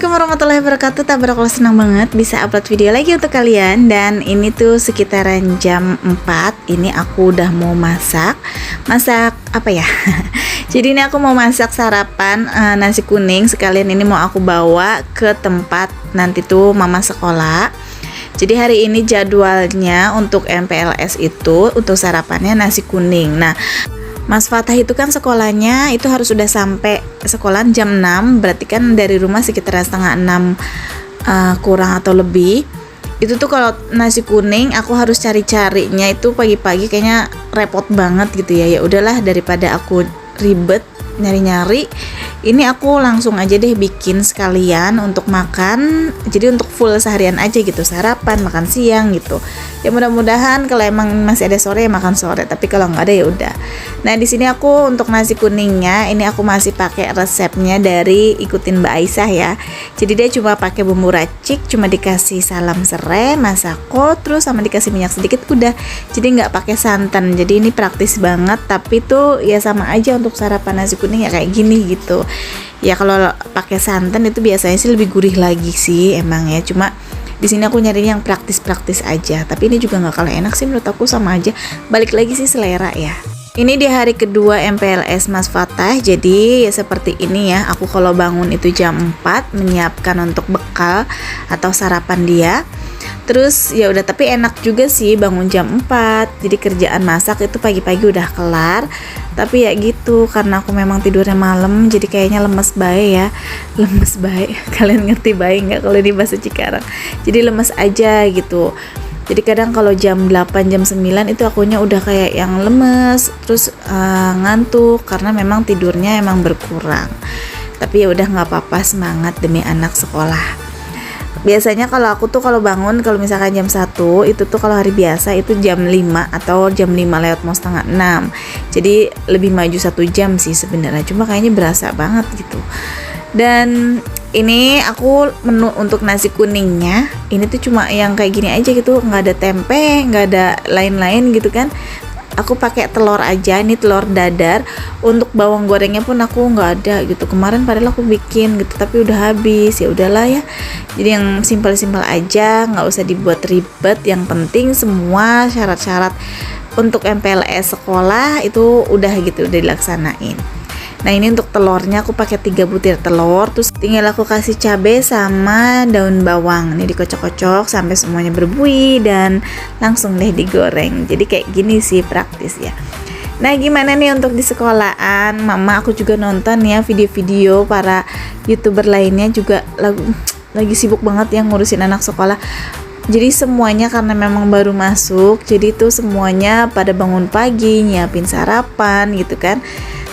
Assalamualaikum warahmatullahi wabarakatuh. Tabarakallah, senang banget bisa upload video lagi untuk kalian. Dan ini tuh sekitaran jam 4. Ini aku udah mau masak apa ya? Jadi ini aku mau masak sarapan nasi kuning. Sekalian ini mau aku bawa ke tempat nanti tuh mama sekolah. Jadi hari ini jadwalnya untuk MPLS itu untuk sarapannya nasi kuning. Nah, Mas Fatah itu kan sekolahnya itu harus sudah sampai sekolah jam 6, berarti kan dari rumah sekitar setengah 6 kurang atau lebih. Itu tuh kalau nasi kuning aku harus cari-carinya itu pagi-pagi kayaknya repot banget gitu ya. Ya udahlah, daripada aku ribet nyari-nyari, ini aku langsung aja deh bikin sekalian untuk makan. Jadi untuk full seharian aja gitu, sarapan, makan siang gitu. Ya mudah-mudahan kalau emang masih ada sore ya makan sore, tapi kalau nggak ada ya udah. Nah, di sini aku untuk nasi kuningnya ini aku masih pakai resepnya dari ikutin Mbak Aisyah ya. Jadi dia cuma pakai bumbu racik, cuma dikasih salam serai, masako, terus sama dikasih minyak sedikit udah. Jadi nggak pakai santan. Jadi ini praktis banget, tapi tuh ya sama aja untuk sarapan nasi kuning ya kayak gini gitu. Ya kalau pakai santan itu biasanya sih lebih gurih lagi sih emang ya. Cuma di sini aku nyari yang praktis-praktis aja. Tapi ini juga nggak kalah enak sih menurut aku, sama aja. Balik lagi sih selera ya. Ini di hari kedua MPLS Mas Fatah. Jadi ya seperti ini ya. Aku kalau bangun itu jam 4 menyiapkan untuk bekal atau sarapan dia. Terus ya udah, tapi enak juga sih bangun jam 4. Jadi kerjaan masak itu pagi-pagi udah kelar. Tapi ya gitu, karena aku memang tidurnya malam, jadi kayaknya lemes bae ya. Lemes bae. Kalian ngerti bae nggak kalau di bahasa Cikarang? Jadi lemes aja gitu. Jadi kadang kalau jam 8, jam 9 itu akunya udah kayak yang lemes, terus ngantuk karena memang tidurnya emang berkurang. Tapi ya udah nggak apa-apa, semangat demi anak sekolah. Biasanya kalau aku tuh kalau bangun, kalau misalkan jam 1 itu tuh kalau hari biasa itu jam 5 atau jam 5 lewat mau setengah 6. Jadi lebih maju 1 jam sih sebenarnya. Cuma kayaknya berasa banget gitu. Dan ini aku menu untuk nasi kuningnya ini tuh cuma yang kayak gini aja gitu, nggak ada tempe, nggak ada lain-lain gitu kan. Aku pakai telur aja, ini telur dadar. Untuk bawang gorengnya pun aku nggak ada gitu. Kemarin padahal aku bikin gitu, tapi udah habis. Ya udahlah ya. Jadi yang simpel-simpel aja, nggak usah dibuat ribet. Yang penting semua syarat-syarat untuk MPLS sekolah itu udah gitu, udah dilaksanain. Nah, ini untuk telurnya aku pakai 3 butir telur, terus tinggal aku kasih cabai sama daun bawang. Ini dikocok-kocok sampai semuanya berbuih dan langsung deh digoreng. Jadi kayak gini sih praktis ya. Nah, gimana nih untuk di sekolahan? Mama aku juga nonton ya video-video para YouTuber lainnya juga lagi sibuk banget yang ngurusin anak sekolah. Jadi semuanya karena memang baru masuk, jadi tuh semuanya pada bangun pagi, nyiapin sarapan gitu kan.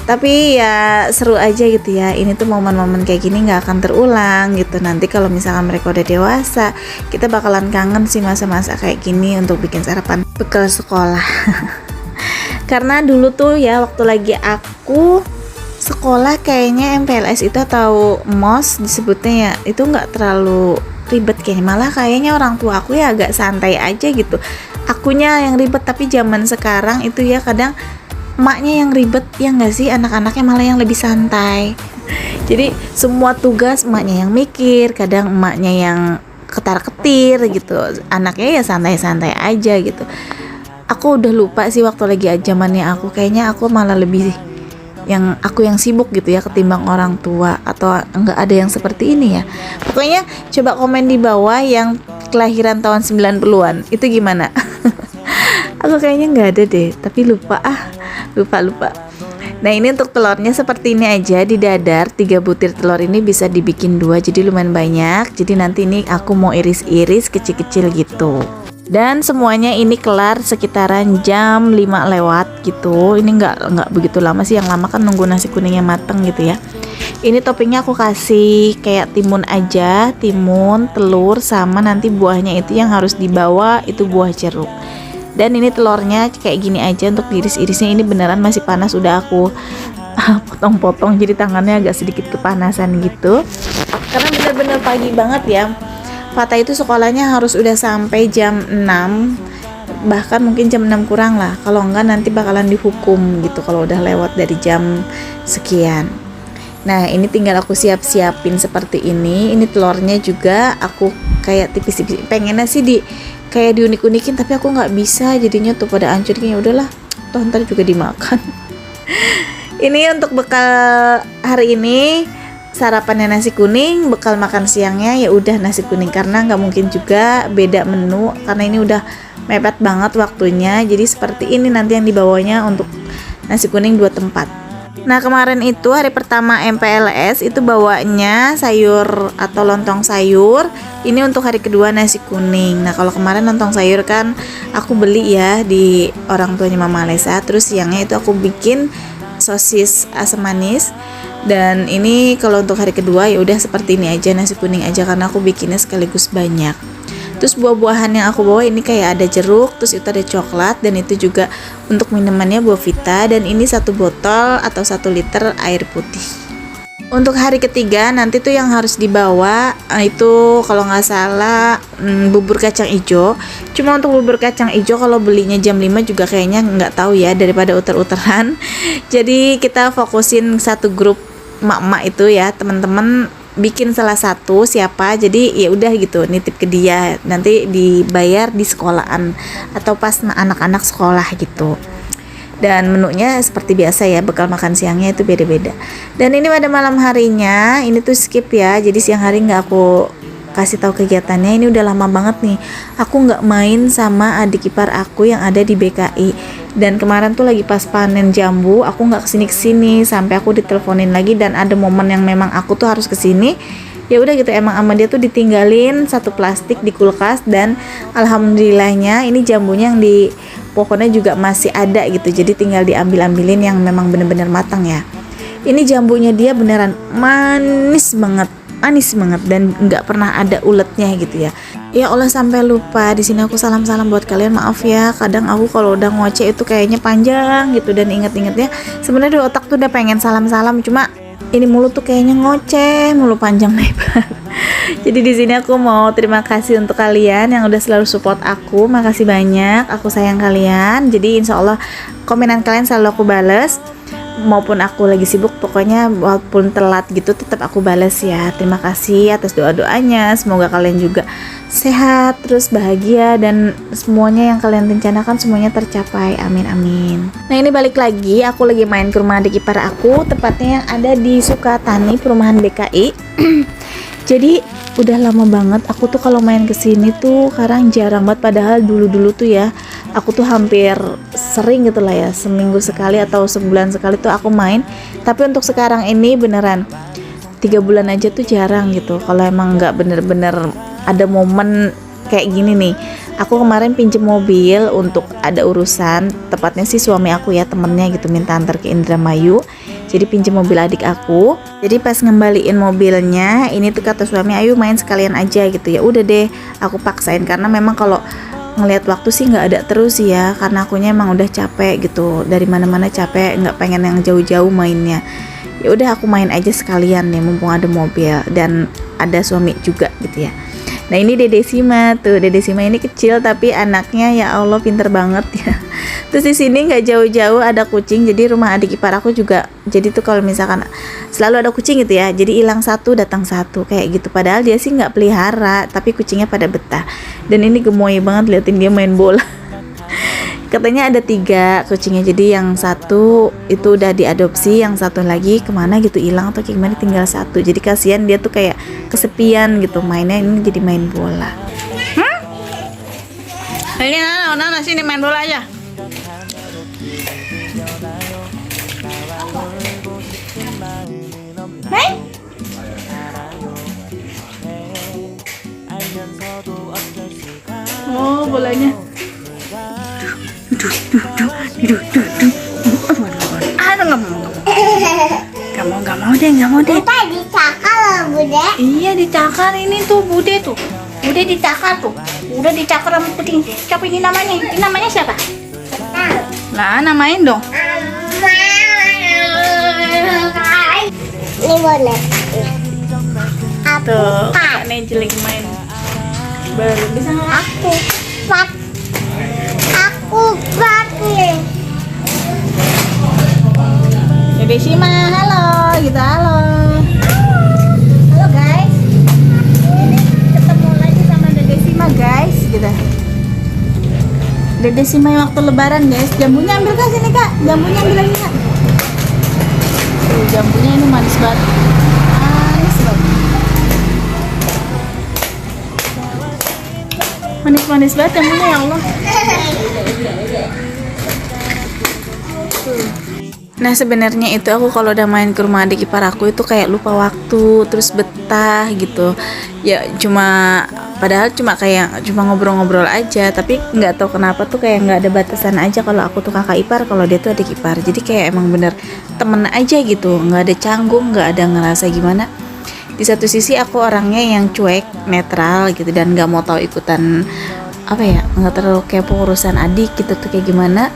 Tapi ya seru aja gitu ya. Ini tuh momen-momen kayak gini gak akan terulang gitu. Nanti kalau misalkan mereka udah dewasa, kita bakalan kangen sih masa-masa kayak gini untuk bikin sarapan bekal sekolah. Karena dulu tuh ya waktu lagi aku sekolah kayaknya MPLS itu atau MOS disebutnya ya, itu gak terlalu ribet kayaknya. Malah kayaknya orang tua aku ya agak santai aja gitu. Akunya yang ribet, tapi zaman sekarang itu ya kadang emaknya yang ribet ya nggak sih, anak-anaknya malah yang lebih santai. Jadi semua tugas emaknya yang mikir, kadang emaknya yang ketar-ketir gitu, anaknya ya santai-santai aja gitu. Aku udah lupa sih waktu lagi zamannya aku, kayaknya aku malah lebih yang sibuk gitu ya ketimbang orang tua, atau enggak ada yang seperti ini ya. Pokoknya coba komen di bawah yang kelahiran tahun 90-an itu gimana. Aku kayaknya nggak ada deh, tapi lupa. Nah, ini untuk telurnya seperti ini aja, didadar. 3 butir telur ini bisa dibikin 2, jadi lumayan banyak. Jadi nanti ini aku mau iris-iris kecil-kecil gitu. Dan semuanya ini kelar sekitaran jam 5 lewat gitu. Ini nggak begitu lama sih, yang lama kan nunggu nasi kuningnya mateng gitu ya. Ini toppingnya aku kasih kayak timun aja, timun, telur, sama nanti buahnya itu yang harus dibawa itu buah jeruk. Dan ini telurnya kayak gini aja untuk iris-irisnya. Ini beneran masih panas, udah aku potong-potong, jadi tangannya agak sedikit kepanasan gitu. Karena bener-bener pagi banget ya. Fatah itu sekolahnya harus udah sampai jam 6, bahkan mungkin jam 6 kurang lah. Kalau enggak nanti bakalan dihukum gitu kalau udah lewat dari jam sekian. Nah ini tinggal aku siap-siapin seperti ini. Ini telurnya juga aku kayak tipis-tipis, pengennya sih kayak diunik-unikin, tapi aku nggak bisa, jadinya tuh pada hancurnya. Udahlah, toh ntar juga dimakan. Ini untuk bekal hari ini, sarapannya nasi kuning, bekal makan siangnya ya udah nasi kuning, karena nggak mungkin juga beda menu karena ini udah mepet banget waktunya. Jadi seperti ini nanti yang dibawanya untuk nasi kuning 2 tempat. Nah kemarin itu hari pertama MPLS itu bawanya sayur atau lontong sayur. Ini untuk hari kedua nasi kuning. Nah kalau kemarin lontong sayur kan aku beli ya di orang tuanya Mama Alesa. Terus siangnya itu aku bikin sosis asam manis. Dan ini kalau untuk hari kedua ya udah seperti ini aja, nasi kuning aja, karena aku bikinnya sekaligus banyak. Terus buah-buahan yang aku bawa ini kayak ada jeruk, terus itu ada coklat, dan itu juga untuk minumannya buah vita, dan ini 1 botol atau 1 liter air putih. Untuk hari ketiga nanti tuh yang harus dibawa itu kalau nggak salah bubur kacang ijo. Cuma untuk bubur kacang ijo kalau belinya jam 5 juga kayaknya nggak tahu ya, daripada uter-uteran. Jadi kita fokusin satu grup mak-mak itu ya, teman-teman bikin salah satu siapa, jadi ya udah gitu nitip ke dia, nanti dibayar di sekolahan atau pas anak-anak sekolah gitu. Dan menunya seperti biasa ya, bekal makan siangnya itu beda-beda. Dan ini pada malam harinya ini tuh skip ya, jadi siang hari nggak aku kasih tahu kegiatannya. Ini udah lama banget nih aku nggak main sama adik ipar aku yang ada di BKI. Dan kemarin tuh lagi pas panen jambu, aku nggak kesini sampai aku diteleponin lagi, dan ada momen yang memang aku tuh harus kesini. Ya udah gitu, emang sama dia tuh ditinggalin 1 plastik di kulkas, dan alhamdulillahnya ini jambunya yang di pohonnya juga masih ada gitu, jadi tinggal diambil-ambilin yang memang bener-bener matang ya. Ini jambunya dia beneran manis banget dan nggak pernah ada uletnya gitu ya. Ya Allah, sampai lupa di sini aku salam-salam buat kalian, maaf ya. Kadang aku kalau udah ngoceh itu kayaknya panjang gitu, dan inget-ingetnya sebenarnya di otak tuh udah pengen salam-salam, cuma ini mulut tuh kayaknya ngoceh mulu panjang lebar. Jadi di sini aku mau terima kasih untuk kalian yang udah selalu support aku. Makasih banyak, aku sayang kalian. Jadi insya Allah komenan kalian selalu aku bales, maupun aku lagi sibuk, pokoknya walaupun telat gitu tetap aku bales ya. Terima kasih atas doa-doanya, semoga kalian juga sehat terus bahagia, dan semuanya yang kalian rencanakan semuanya tercapai, amin amin. Nah ini balik lagi, aku lagi main ke rumah adik ipar aku, tepatnya yang ada di Sukatani, perumahan BKI. Jadi udah lama banget aku tuh kalau main kesini tuh sekarang jarang banget, padahal dulu tuh ya aku tuh hampir sering gitu lah ya, seminggu sekali atau sebulan sekali tuh aku main. Tapi untuk sekarang ini beneran 3 bulan aja tuh jarang gitu, kalau emang nggak bener-bener ada momen kayak gini nih. Aku kemarin pinjem mobil untuk ada urusan, tepatnya sih suami aku ya, temennya gitu, minta antar ke Indramayu. Jadi pinjem mobil adik aku. Jadi pas ngembaliin mobilnya, ini tuh kata suami, ayo main sekalian aja gitu. Ya udah deh, aku paksain karena memang kalau ngelihat waktu sih nggak ada terus ya, karena akunya emang udah capek gitu, dari mana-mana capek, nggak pengen yang jauh-jauh mainnya. Ya udah aku main aja sekalian nih, mumpung ada mobil dan ada suami juga gitu ya. Nah ini Dede Sima tuh, Dede Sima ini kecil tapi anaknya ya Allah pinter banget ya. Terus di sini nggak jauh-jauh ada kucing, jadi rumah adik ipar aku juga. Jadi tuh kalau misalkan selalu ada kucing gitu ya, jadi hilang satu datang satu kayak gitu. Padahal dia sih nggak pelihara, tapi kucingnya pada betah. Dan ini gemoy banget liatin dia main bola. Katanya ada 3 kucingnya, jadi yang satu itu udah diadopsi, yang satu lagi kemana gitu hilang atau gimana, tinggal 1. Jadi kasihan dia tuh kayak kesepian gitu mainnya, ini jadi main bola. Ini Nana sini main bola aja. Hey? Oh bolanya. Nggak mau deh. Kita dicakar loh, Bude. Iya dicakar ini tuh Bude tuh. Bude dicakar tuh. Udah dicakar sama kucing. Siapa ini namanya? Ini namanya siapa? Lah namain dong. Ini boleh. Tuh, Kak Nejel lagi main. Baru bisa nggak? Aku pakai. Dede Sima, halo, gitu halo. Dede Simai waktu lebaran guys. Jambunya ambil kak sini kak. Jambunya ambil lagi kak. Tuh jambunya ini manis banget. Manis banget. Manis-manis banget jambunya ya Allah. Nah sebenarnya itu aku kalau udah main ke rumah adik ipar aku itu kayak lupa waktu, terus betah gitu. Ya padahal cuma ngobrol-ngobrol aja, tapi nggak tahu kenapa tuh kayak nggak ada batasan aja kalau aku tuh kakak ipar, kalau dia tuh adik ipar. Jadi kayak emang bener temen aja gitu, nggak ada canggung, nggak ada ngerasa gimana. Di satu sisi aku orangnya yang cuek, netral gitu dan nggak mau tahu ikutan nggak terlalu kepo urusan adik gitu tuh kayak gimana.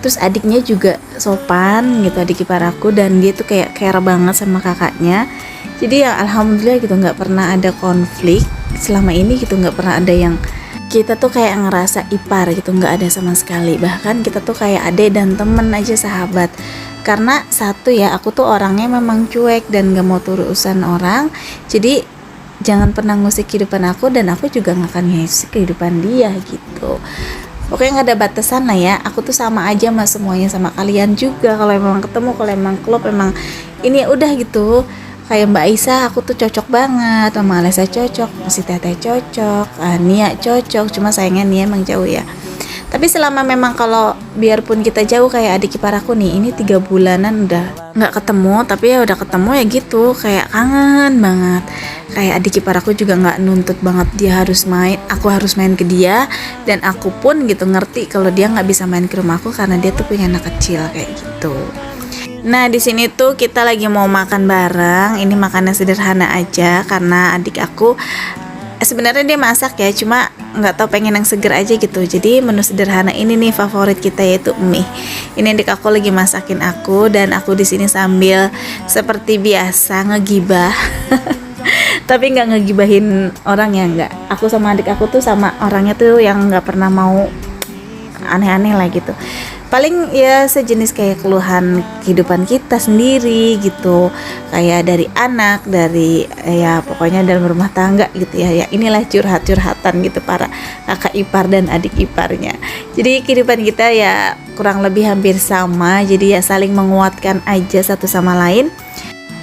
Terus adiknya juga sopan gitu, adik ipar aku, dan dia tuh kayak care banget sama kakaknya. Jadi ya alhamdulillah gitu, nggak pernah ada konflik selama ini gitu, nggak pernah ada yang kita tuh kayak ngerasa ipar gitu, nggak ada sama sekali. Bahkan kita tuh kayak adik dan temen aja, sahabat. Karena satu ya, aku tuh orangnya memang cuek dan nggak mau turun urusan orang. Jadi jangan pernah ngusik kehidupan aku, dan aku juga nggak akan ngusik kehidupan dia gitu. Pokoknya nggak ada batasan lah ya. Aku tuh sama aja sama semuanya, sama kalian juga. Kalau emang ketemu, kalau emang klop, emang ini udah gitu. Kayak Mbak Aisyah, aku tuh cocok banget. Sama Alisa cocok, si Teteh cocok, Nia cocok. Cuma sayangnya Nia emang jauh ya. Tapi selama memang kalau biarpun kita jauh, kayak adik ipar aku nih, ini 3 bulanan udah nggak ketemu, tapi ya udah ketemu ya gitu, kayak kangen banget. Kayak adik ipar aku juga nggak nuntut banget dia harus main, aku harus main ke dia, dan aku pun gitu ngerti kalau dia nggak bisa main ke rumah aku karena dia tuh punya anak kecil kayak gitu. Nah di sini tuh kita lagi mau makan bareng. Ini makanan sederhana aja karena adik aku sebenarnya dia masak ya, cuma nggak tahu pengen yang seger aja gitu. Jadi menu sederhana ini nih favorit kita, yaitu mie. Ini adik aku lagi masakin aku, dan aku di sini sambil seperti biasa ngegibah. Tapi nggak ngegibahin orang ya, nggak. Aku sama adik aku tuh sama orangnya tuh yang nggak pernah mau aneh-aneh lah gitu. Paling ya sejenis kayak keluhan kehidupan kita sendiri gitu, kayak dari anak, dari ya pokoknya dalam rumah tangga gitu ya. Ya inilah curhat-curhatan gitu para kakak ipar dan adik iparnya. Jadi kehidupan kita ya kurang lebih hampir sama, jadi ya saling menguatkan aja satu sama lain.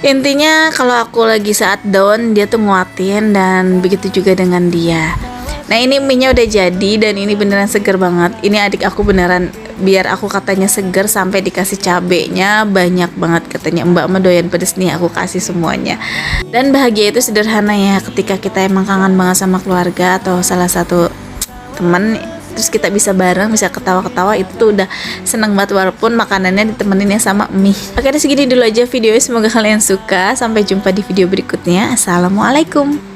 Intinya kalau aku lagi saat down, dia tuh nguatin, dan begitu juga dengan dia. Nah ini mie-nya udah jadi, dan ini beneran seger banget. Ini adik aku beneran, biar aku katanya seger sampai dikasih cabenya banyak banget, katanya Mbak mah doyan pedes nih, aku kasih semuanya. Dan bahagia itu sederhana ya, ketika kita emang kangen banget sama keluarga atau salah satu teman, terus kita bisa bareng, bisa ketawa-ketawa, itu tuh udah seneng banget, walaupun makanannya ditemeninnya sama mie. Oke, segini dulu aja videonya, semoga kalian suka. Sampai jumpa di video berikutnya. Assalamualaikum.